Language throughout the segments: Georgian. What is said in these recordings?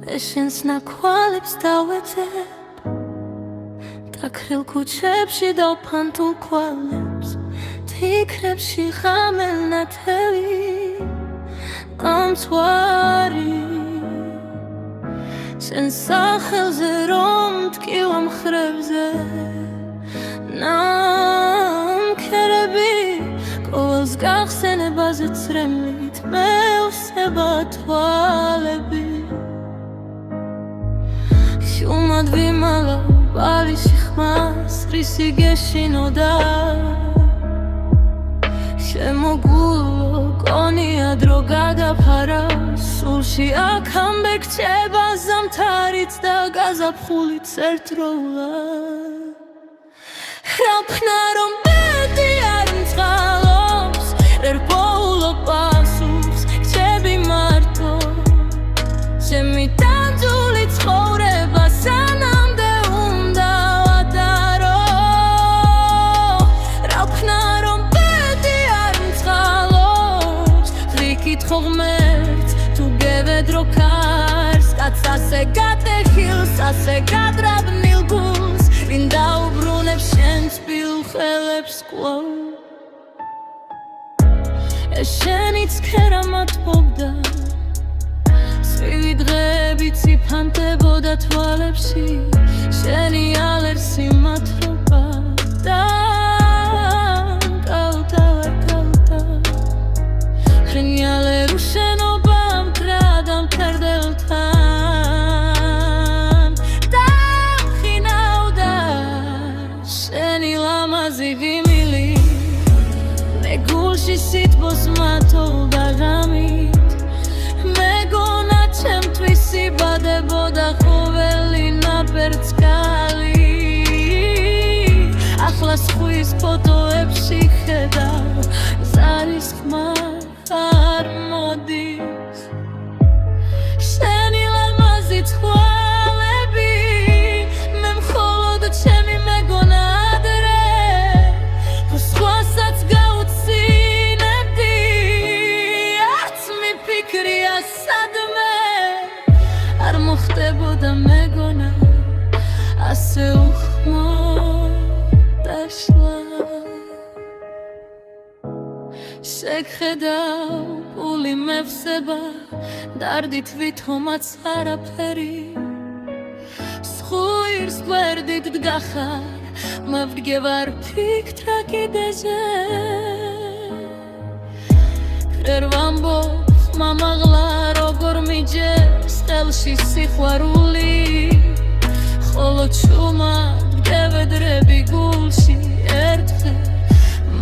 ეშენს ნაკვალებს დავეძებ დაქრილ ქუჩებში დავფანთულ კვალებს ფიქრებში ხამელნათელი ამცვარი შენ სახელზე რომ მტკივა მხრებზე ნამქერები ყოველს გახსენებაზე წრემლით მევსება თვალები შუმად ვიმალავ ბალიში ხმას რისი გეშინოდა შემოგულო კონია დრო გადაფარა სულში აქ ამბე გრჩება ზამთარიც და გაზაფხულიც ერთდროულად რაფნა რომ ბედი არ მწყალობს ვერ პოულო პასუხს გრჩები მარტო ჩემი დანძული ცხოვრება სანამდე უნდა ვატარო რაფნა რომ ბედი არ მწყალობს ვიკითხო ღმერთს თუ გევედრო ქარს კაცს ასე გატეხილს ასე გადრაბნილ გულს ვინ დაუბრუნებს შენს პილხელებს კვლავ ეშენიც ქერამატბობდა სვივი დღეები ციფანდებოდა თვალებში შენი ალერსი მათრობა ხრინიალე რუშენობა მტრადა მკერდელთან დახინავდა შენი ლამაზი ვიმილი მე გულში სითბოს მათოვდა ღამით მეგონა ჩემთვის იბადებოდა ყოველი ნაპერწკალი ახლა სხვის ფოტოებში ხედავ ზარის ხმა არ მოდის შენი ლამაზი თვალები მე მხოლოდ ჩემი მეგონა ადრე სხვასაც გაუცინებდი არც მიფიქრია სადმე არ მოხდებოდა მეგონა ასე უხმო დაშლა შეგხედავ პული მევსება დარდით ვითომაც არაფერი სხვირს გვერდით დგახარ მავდგევარ ფიქრა კიდეზე ქრერვამბობს მამაღლა როგორ მიჯერს ხელში სიყვარული ხოლო ჩუმად გევედრები გულში ერთხელ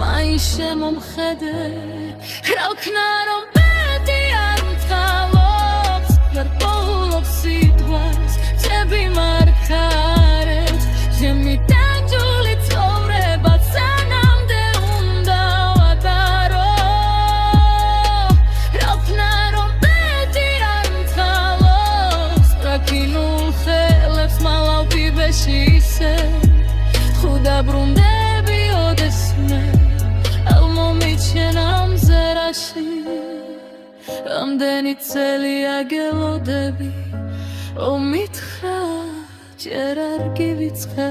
მაინც შემომხედე რაქნა რომ ბედი არ მწყალობს ვერ პოულობს სიტყვას ჩემი მარქარეთ ჩემი დანჯული ცხოვრება სანამდე უნდა ვატარო რაქნა რომ ბედი არ მწყალობს რაკინულ ხელებს მალავ ბიბეში ისე ხუდა ბრუნდები ოდესმე ჩემ ზერაში ამდენი წელი აგელოდები ომითხრა ჯერ არ გივიწყე